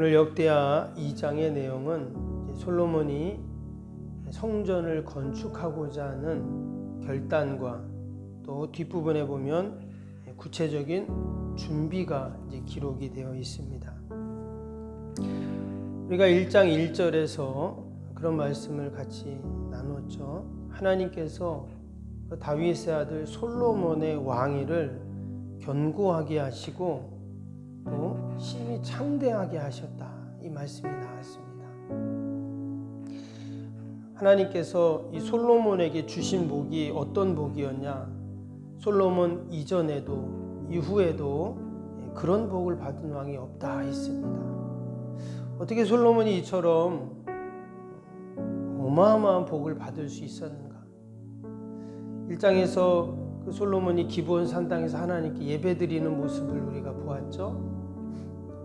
오늘 역대하 2장의 내용은 솔로몬이 성전을 건축하고자 하는 결단과 또 뒷부분에 보면 구체적인 준비가 이제 기록이 되어 있습니다. 우리가 1장 1절에서 그런 말씀을 같이 나눴죠. 하나님께서 다윗의 아들 솔로몬의 왕위를 견고하게 하시고 또 심히 창대하게 하셨다. 이 말씀이 나왔습니다. 하나님께서 이 솔로몬에게 주신 복이 어떤 복이었냐? 솔로몬 이전에도 이후에도 그런 복을 받은 왕이 없다 했습니다. 어떻게 솔로몬이 이처럼 어마어마한 복을 받을 수 있었는가? 1장에서 그 솔로몬이 기브온 산당에서 하나님께 예배드리는 모습을 우리가 보았죠.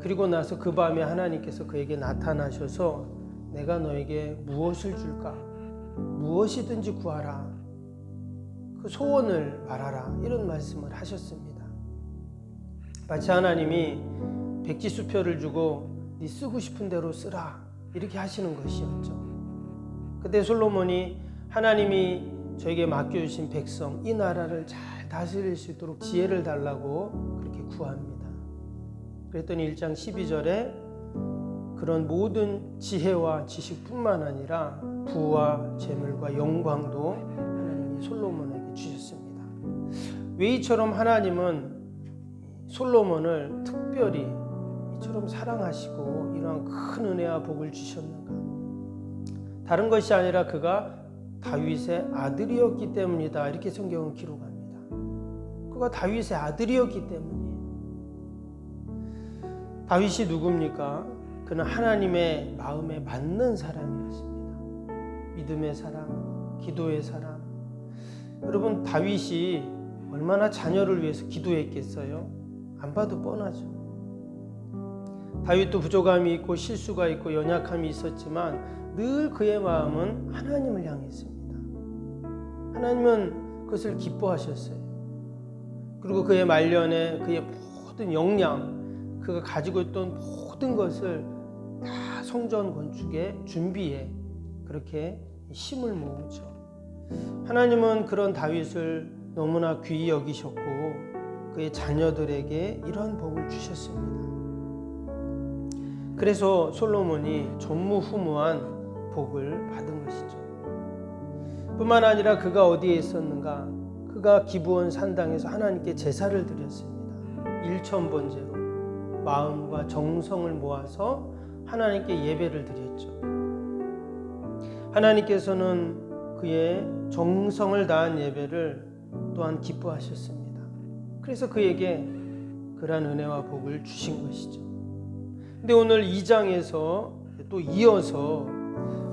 그리고 나서 그 밤에 하나님께서 그에게 나타나셔서 내가 너에게 무엇을 줄까? 무엇이든지 구하라. 그 소원을 말하라. 이런 말씀을 하셨습니다. 마치 하나님이 백지수표를 주고 네 쓰고 싶은 대로 쓰라. 이렇게 하시는 것이었죠. 그때 솔로몬이 하나님이 저에게 맡겨주신 백성 이 나라를 잘 다스릴 수 있도록 지혜를 달라고 그렇게 구합니다. 그랬더니 1장 12절에 그런 모든 지혜와 지식뿐만 아니라 부와 재물과 영광도 하나님이 솔로몬에게 주셨습니다. 왜 이처럼 하나님은 솔로몬을 특별히 이처럼 사랑하시고 이러한 큰 은혜와 복을 주셨는가? 다른 것이 아니라 그가 다윗의 아들이었기 때문이다. 이렇게 성경은 기록합니다. 그가 다윗의 아들이었기 때문이에요. 다윗이 누굽니까? 그는 하나님의 마음에 맞는 사람이었습니다. 믿음의 사람, 기도의 사람. 여러분, 다윗이 얼마나 자녀를 위해서 기도했겠어요? 안 봐도 뻔하죠. 다윗도 부족함이 있고 실수가 있고 연약함이 있었지만 늘 그의 마음은 하나님을 향했습니다. 하나님은 그것을 기뻐하셨어요. 그리고 그의 말년에 그의 모든 역량, 그가 가지고 있던 모든 것을 다 성전 건축의 준비에 그렇게 힘을 모으죠. 하나님은 그런 다윗을 너무나 귀히 여기셨고 그의 자녀들에게 이런 복을 주셨습니다. 그래서 솔로몬이 전무후무한 복을 받은 것이죠. 뿐만 아니라 그가 어디에 있었는가? 그가 기브온 산당에서 하나님께 제사를 드렸습니다. 일천번제로 마음과 정성을 모아서 하나님께 예배를 드렸죠. 하나님께서는 그의 정성을 다한 예배를 또한 기뻐하셨습니다. 그래서 그에게 그러한 은혜와 복을 주신 것이죠. 근데 오늘 2장에서 또 이어서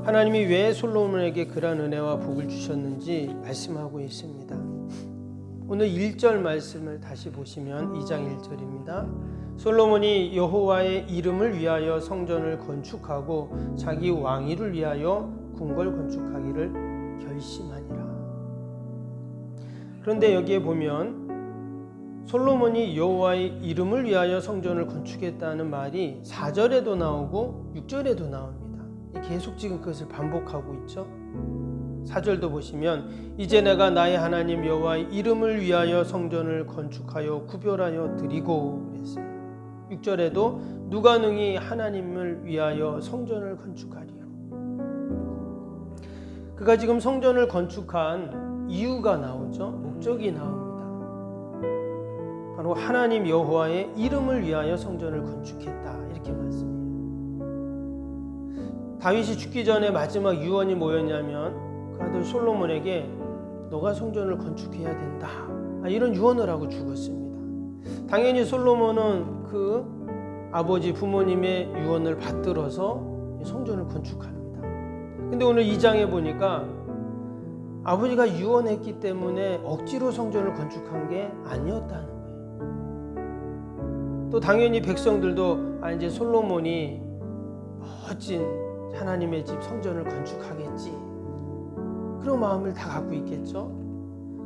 하나님이 왜 솔로몬에게 그러한 은혜와 복을 주셨는지 말씀하고 있습니다. 오늘 1절 말씀을 다시 보시면 2장 1절입니다. 솔로몬이 여호와의 이름을 위하여 성전을 건축하고 자기 왕위를 위하여 궁궐 건축하기를 결심하니라. 그런데 여기에 보면 솔로몬이 여호와의 이름을 위하여 성전을 건축했다는 말이 4절에도 나오고 6절에도 나옵니다. 계속 지금 그것을 반복하고 있죠. 4절도 보시면 이제 내가 나의 하나님 여호와의 이름을 위하여 성전을 건축하여 구별하여 드리고 그랬어요. 6절에도 누가 능히 하나님을 위하여 성전을 건축하리요. 그가 지금 성전을 건축한 이유가 나오죠. 목적이 나옵니다. 바로 하나님 여호와의 이름을 위하여 성전을 건축했다. 이렇게 말씀해요. 다윗이 죽기 전에 마지막 유언이 뭐였냐면 그 아들 솔로몬에게 너가 성전을 건축해야 된다. 이런 유언을 하고 죽었습니다. 당연히 솔로몬은 그 아버지 부모님의 유언을 받들어서 성전을 건축합니다. 근데 오늘 2장에 보니까 아버지가 유언했기 때문에 억지로 성전을 건축한 게 아니었다는 거예요. 또 당연히 백성들도 이제 솔로몬이 멋진 하나님의 집 성전을 건축하겠지. 그런 마음을 다 갖고 있겠죠.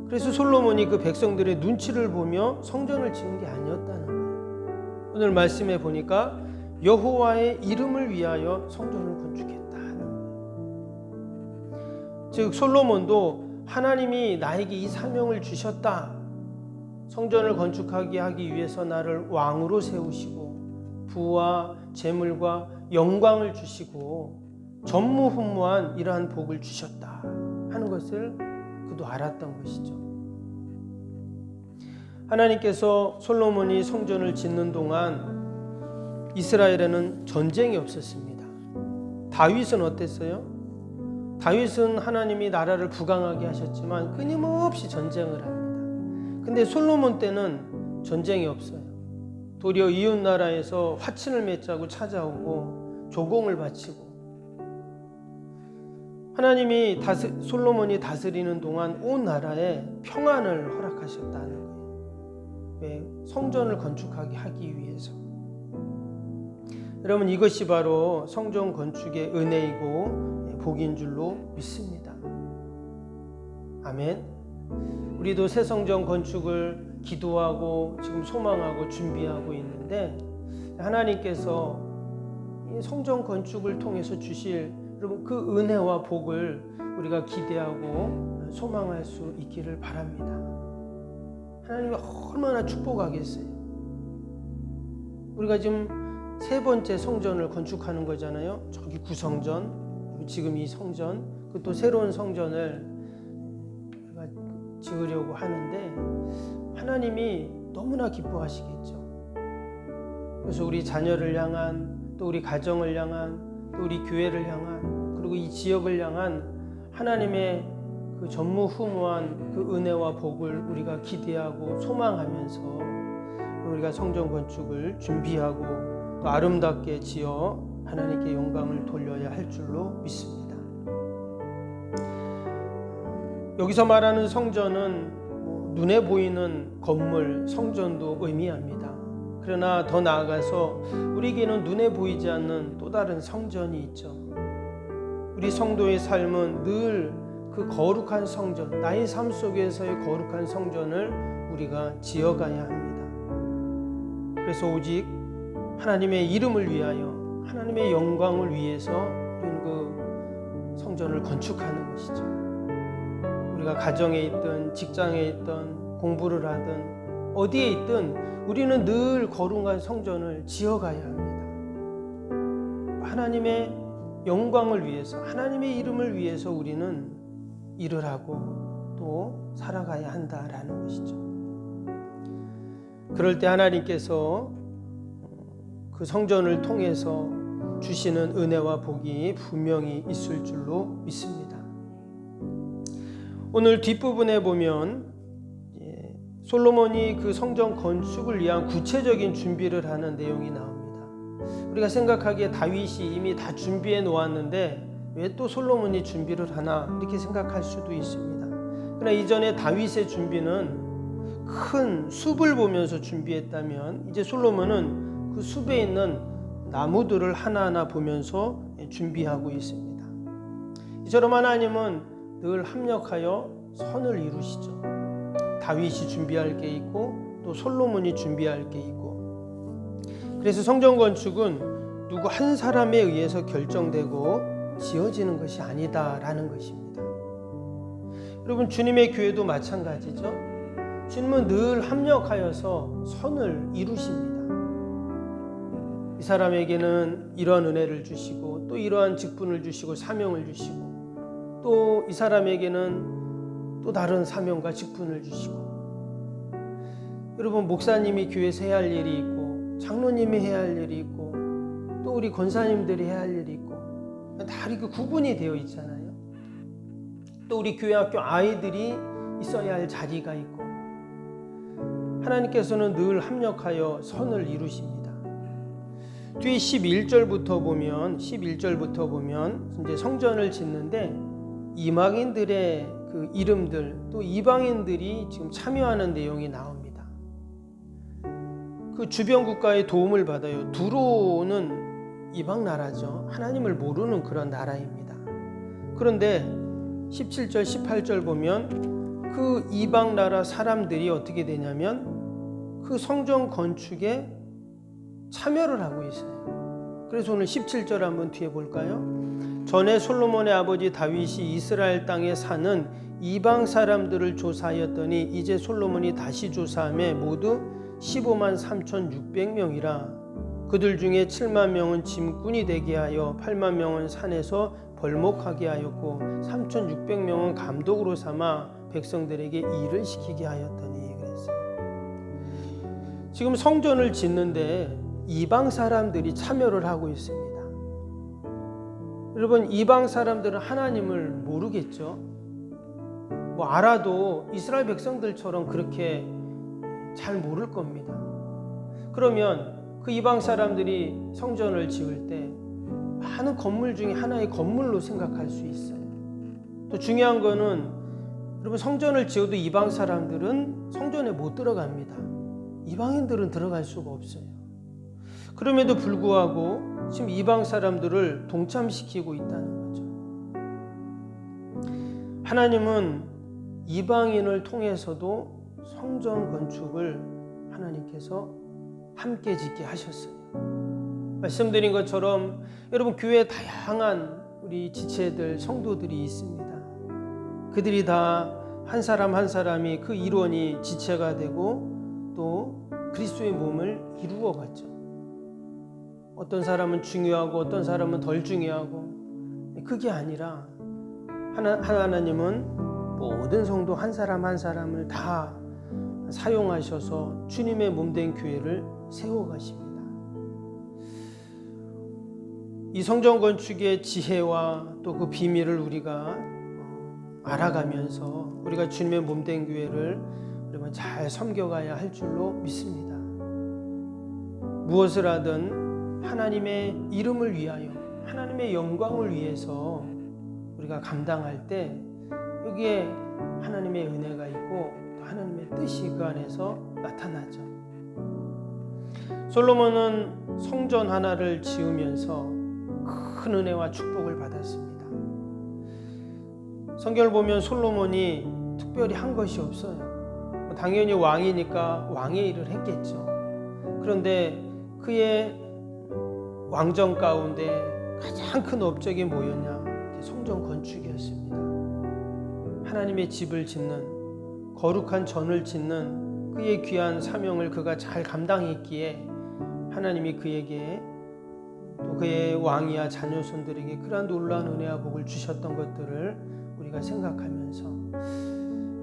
그래서 솔로몬이 그 백성들의 눈치를 보며 성전을 짓는 게 아니었다는 거예요. 오늘 말씀에 보니까 여호와의 이름을 위하여 성전을 건축했다 하는 거예요. 즉 솔로몬도 하나님이 나에게 이 사명을 주셨다. 성전을 건축하게 하기 위해서 나를 왕으로 세우시고 부와 재물과 영광을 주시고 전무후무한 이러한 복을 주셨다 하는 것을 그도 알았던 것이죠. 하나님께서 솔로몬이 성전을 짓는 동안 이스라엘에는 전쟁이 없었습니다. 다윗은 어땠어요? 다윗은 하나님이 나라를 부강하게 하셨지만 끊임없이 전쟁을 합니다. 근데 솔로몬 때는 전쟁이 없어요. 도리어 이웃 나라에서 화친을 맺자고 찾아오고 조공을 바치고, 하나님이 솔로몬이 다스리는 동안 온 나라에 평안을 허락하셨다는 거예요. 왜? 성전을 건축하게 하기 위해서. 여러분, 이것이 바로 성전 건축의 은혜이고 복인 줄로 믿습니다. 아멘. 우리도 새 성전 건축을 기도하고 지금 소망하고 준비하고 있는데, 하나님께서 이 성전 건축을 통해서 주실 여러분 그 은혜와 복을 우리가 기대하고 소망할 수 있기를 바랍니다. 하나님이 얼마나 축복하겠어요. 우리가 지금 세 번째 성전을 건축하는 거잖아요. 저기 구성전, 지금 이 성전, 또 새로운 성전을 우리가 지으려고 하는데 하나님이 너무나 기뻐하시겠죠. 그래서 우리 자녀를 향한, 또 우리 가정을 향한, 또 우리 교회를 향한, 그리고 이 지역을 향한 하나님의 그 전무후무한 그 은혜와 복을 우리가 기대하고 소망하면서 우리가 성전 건축을 준비하고 또 아름답게 지어 하나님께 영광을 돌려야 할 줄로 믿습니다. 여기서 말하는 성전은 눈에 보이는 건물, 성전도 의미합니다. 그러나 더 나아가서 우리에게는 눈에 보이지 않는 또 다른 성전이 있죠. 우리 성도의 삶은 늘 그 거룩한 성전, 나의 삶 속에서의 거룩한 성전을 우리가 지어가야 합니다. 그래서 오직 하나님의 이름을 위하여, 하나님의 영광을 위해서 우리는 그 성전을 건축하는 것이죠. 우리가 가정에 있든 직장에 있든 공부를 하든 어디에 있든 우리는 늘 거룩한 성전을 지어가야 합니다. 하나님의 영광을 위해서, 하나님의 이름을 위해서 우리는 일을 하고 또 살아가야 한다라는 것이죠. 그럴 때 하나님께서 그 성전을 통해서 주시는 은혜와 복이 분명히 있을 줄로 믿습니다. 오늘 뒷부분에 보면 솔로몬이 그 성전 건축을 위한 구체적인 준비를 하는 내용이 나옵니다. 우리가 생각하기에 다윗이 이미 다 준비해 놓았는데 왜 또 솔로몬이 준비를 하나 이렇게 생각할 수도 있습니다. 그러나 이전에 다윗의 준비는 큰 숲을 보면서 준비했다면 이제 솔로몬은 그 숲에 있는 나무들을 하나하나 보면서 준비하고 있습니다. 이처럼 하나님은 늘 합력하여 선을 이루시죠. 다윗이 준비할 게 있고 또 솔로몬이 준비할 게 있고, 그래서 성전 건축은 누구 한 사람에 의해서 결정되고 지어지는 것이 아니다라는 것입니다. 여러분, 주님의 교회도 마찬가지죠. 주님은 늘 합력하여서 선을 이루십니다. 이 사람에게는 이러한 은혜를 주시고 또 이러한 직분을 주시고 사명을 주시고 또 이 사람에게는 또 다른 사명과 직분을 주시고, 여러분 목사님이 교회에서 해야 할 일이 있고 장로님이 해야 할 일이 있고 또 우리 권사님들이 해야 할 일이 있고 다 이렇게 구분이 되어 있잖아요. 또 우리 교회 학교 아이들이 있어야 할 자리가 있고, 하나님께서는 늘 합력하여 선을 이루십니다. 뒤에 11절부터 보면 이제 성전을 짓는데 이방인들의 그 이름들 또 이방인들이 지금 참여하는 내용이 나옵니다. 그 주변 국가의 도움을 받아요. 두로는 이방 나라죠. 하나님을 모르는 그런 나라입니다. 그런데 17절 18절 보면 그 이방 나라 사람들이 어떻게 되냐면 그 성전 건축에 참여를 하고 있어요. 그래서 오늘 17절 한번 뒤에 볼까요? 전에 솔로몬의 아버지 다윗이 이스라엘 땅에 사는 이방 사람들을 조사하였더니 이제 솔로몬이 다시 조사함에 모두 15만 3,600명이라. 그들 중에 7만 명은 짐꾼이 되게 하여 8만 명은 산에서 벌목하게 하였고 3,600명은 감독으로 삼아 백성들에게 일을 시키게 하였더니. 그랬어요. 지금 성전을 짓는데 이방 사람들이 참여를 하고 있습니다. 여러분, 이방 사람들은 하나님을 모르겠죠. 알아도 이스라엘 백성들처럼 그렇게 잘 모를 겁니다. 그러면 그 이방 사람들이 성전을 지을 때 많은 건물 중에 하나의 건물로 생각할 수 있어요. 또 중요한 거는 여러분, 성전을 지어도 이방 사람들은 성전에 못 들어갑니다. 이방인들은 들어갈 수가 없어요. 그럼에도 불구하고 지금 이방 사람들을 동참시키고 있다는 거죠. 하나님은 이방인을 통해서도 성전 건축을 하나님께서 함께 짓게 하셨어요. 말씀드린 것처럼 여러분, 교회에 다양한 우리 지체들, 성도들이 있습니다. 그들이 다 한 사람 한 사람이 그 일원이 지체가 되고 또 그리스도의 몸을 이루어갔죠. 어떤 사람은 중요하고 어떤 사람은 덜 중요하고, 그게 아니라 하나님은 모든 성도 한 사람 한 사람을 다 사용하셔서 주님의 몸된 교회를 세워가십니다. 이 성전 건축의 지혜와 또 그 비밀을 우리가 알아가면서 우리가 주님의 몸된 교회를 여러분 잘 섬겨가야 할 줄로 믿습니다. 무엇을 하든 하나님의 이름을 위하여, 하나님의 영광을 위해서 우리가 감당할 때 여기에 하나님의 은혜가 있고 하나님의 뜻이 그 안에서 나타나죠. 솔로몬은 성전 하나를 지으면서 큰 은혜와 축복을 받았습니다. 성경을 보면 솔로몬이 특별히 한 것이 없어요. 당연히 왕이니까 왕의 일을 했겠죠. 그런데 그의 왕정 가운데 가장 큰 업적이 뭐였냐? 성전 건축이었습니다. 하나님의 집을 짓는, 거룩한 전을 짓는 그의 귀한 사명을 그가 잘 감당했기에 하나님이 그에게 또 그의 왕이야 자녀손들에게 그러한 놀라운 은혜와 복을 주셨던 것들을 우리가 생각하면서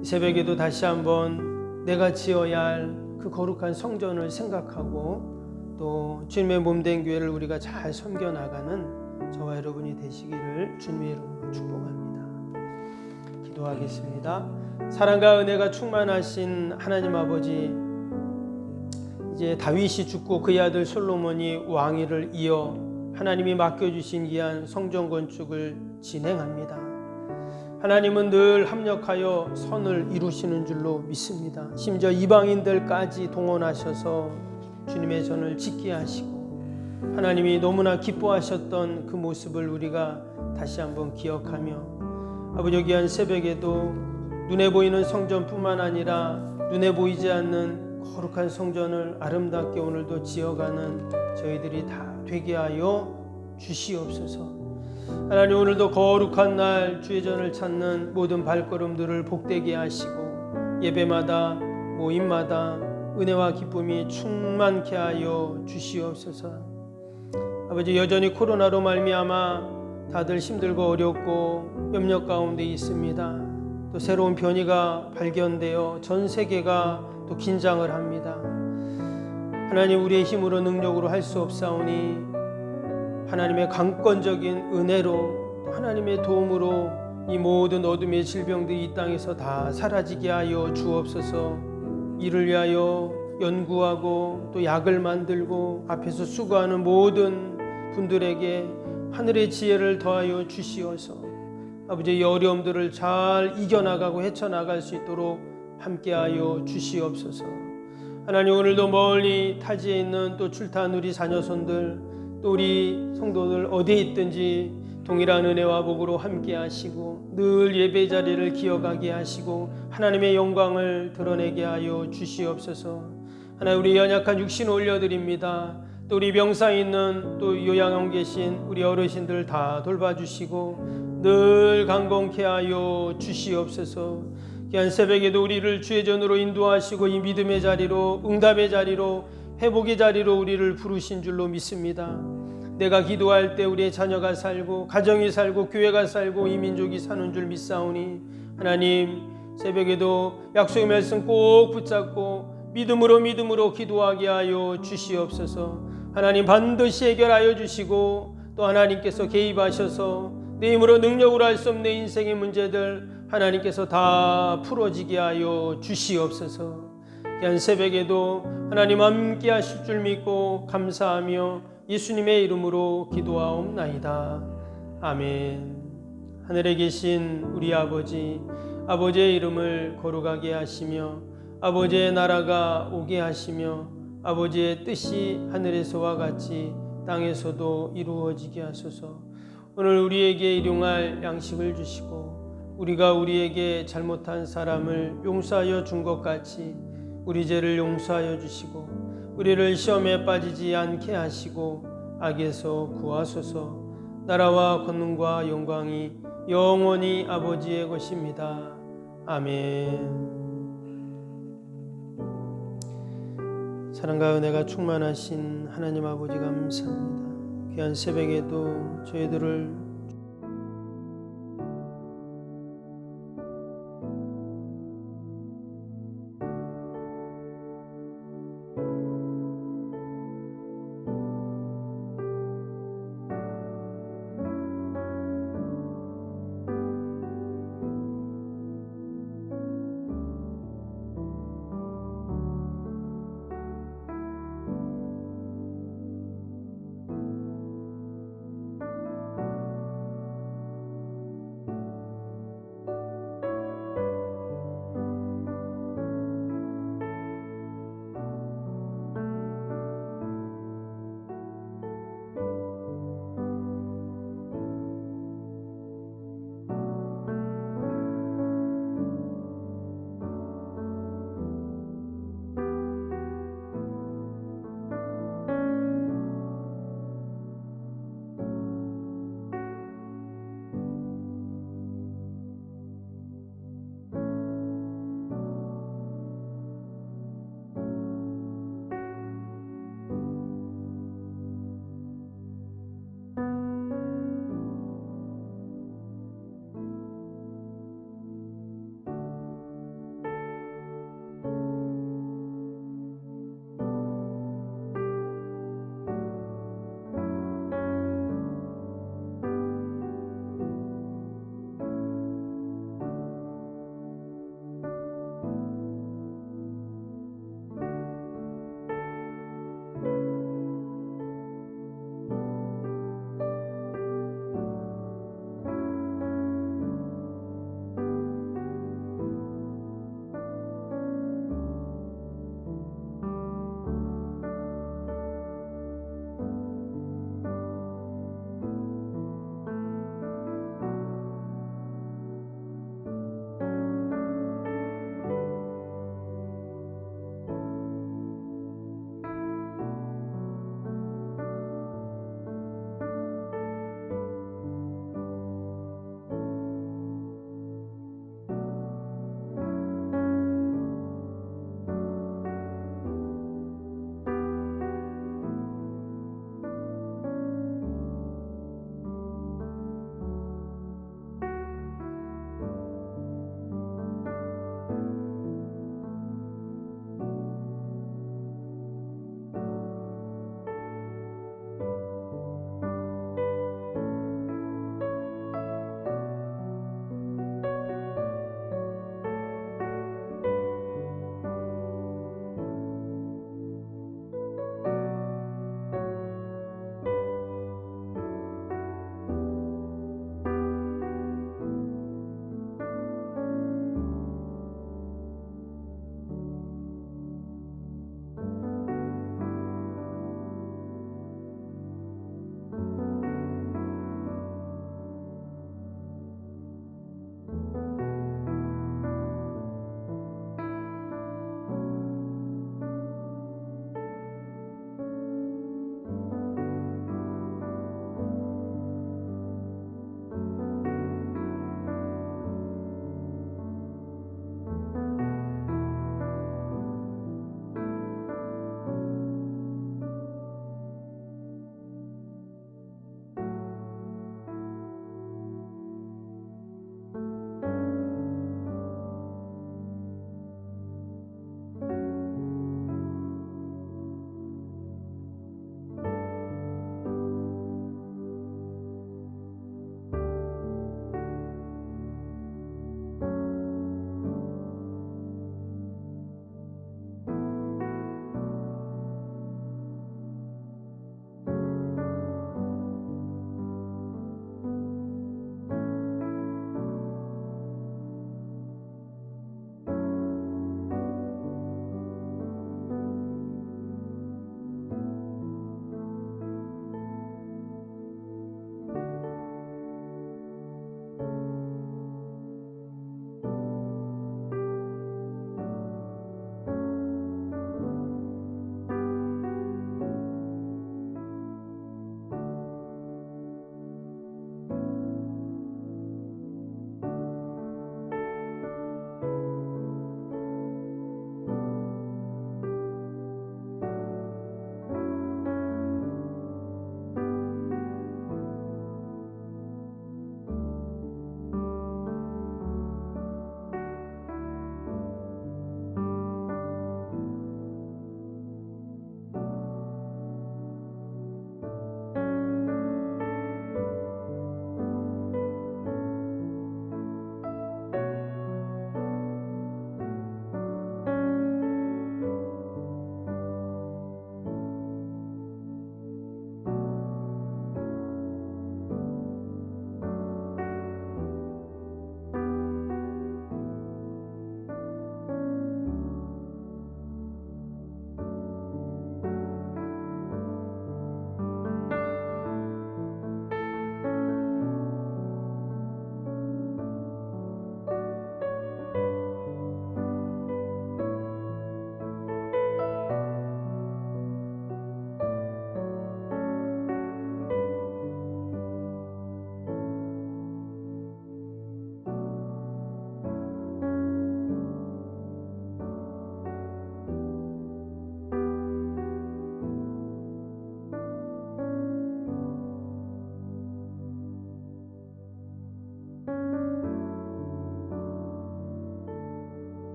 이 새벽에도 다시 한번 내가 지어야 할 그 거룩한 성전을 생각하고 또 주님의 몸된 교회를 우리가 잘 섬겨나가는 저와 여러분이 되시기를 주님의 이름으로 축복합니다. 기도하겠습니다. 사랑과 은혜가 충만하신 하나님 아버지, 이제 다윗이 죽고 그의 아들 솔로몬이 왕위를 이어 하나님이 맡겨주신 이한 성전 건축을 진행합니다. 하나님은 늘 합력하여 선을 이루시는 줄로 믿습니다. 심지어 이방인들까지 동원하셔서 주님의 전을 짓게 하시고 하나님이 너무나 기뻐하셨던 그 모습을 우리가 다시 한번 기억하며 아버지, 귀한 새벽에도 눈에 보이는 성전뿐만 아니라 눈에 보이지 않는 거룩한 성전을 아름답게 오늘도 지어가는 저희들이 다 되게 하여 주시옵소서. 하나님, 오늘도 거룩한 날 주의 전을 찾는 모든 발걸음들을 복되게 하시고 예배마다 모임마다 은혜와 기쁨이 충만케 하여 주시옵소서. 아버지, 여전히 코로나로 말미암아 다들 힘들고 어렵고 염려 가운데 있습니다. 또 새로운 변이가 발견되어 전 세계가 또 긴장을 합니다. 하나님, 우리의 힘으로 능력으로 할 수 없사오니 하나님의 강권적인 은혜로 하나님의 도움으로 이 모든 어둠의 질병들이 이 땅에서 다 사라지게 하여 주옵소서. 이를 위하여 연구하고 또 약을 만들고 앞에서 수고하는 모든 분들에게 하늘의 지혜를 더하여 주시어서 아버지, 이 어려움들을 잘 이겨나가고 헤쳐나갈 수 있도록 함께하여 주시옵소서. 하나님, 오늘도 멀리 타지에 있는 또 출타한 우리 자녀손들, 또 우리 성도들 어디에 있든지 동일한 은혜와 복으로 함께 하시고 늘 예배 자리를 기억하게 하시고 하나님의 영광을 드러내게 하여 주시옵소서. 하나님, 우리 연약한 육신 올려드립니다. 또 우리 병상에 있는 또 요양원 계신 우리 어르신들 다 돌봐주시고 늘 강건케 하여 주시옵소서. 귀한 새벽에도 우리를 주의 전으로 인도하시고 이 믿음의 자리로, 응답의 자리로, 회복의 자리로 우리를 부르신 줄로 믿습니다. 내가 기도할 때 우리의 자녀가 살고 가정이 살고 교회가 살고 이 민족이 사는 줄 믿사오니 하나님, 새벽에도 약속의 말씀 꼭 붙잡고 믿음으로 기도하게 하여 주시옵소서. 하나님, 반드시 해결하여 주시고 또 하나님께서 개입하셔서 내 힘으로 능력으로 할 수 없는 인생의 문제들 하나님께서 다 풀어지게 하여 주시옵소서. 귀한 새벽에도 하나님 함께 하실 줄 믿고 감사하며 예수님의 이름으로 기도하옵나이다. 아멘. 하늘에 계신 우리 아버지, 아버지의 이름을 거룩하게 하시며 아버지의 나라가 오게 하시며 아버지의 뜻이 하늘에서와 같이 땅에서도 이루어지게 하소서. 오늘 우리에게 일용할 양식을 주시고 우리가 우리에게 잘못한 사람을 용서하여 준 것 같이 우리 죄를 용서하여 주시고 우리를 시험에 빠지지 않게 하시고 악에서 구하소서. 나라와 권능과 영광이 영원히 아버지의 것입니다. 아멘. 사랑과 은혜가 충만하신 하나님 아버지 감사합니다. 귀한 새벽에도 저희들을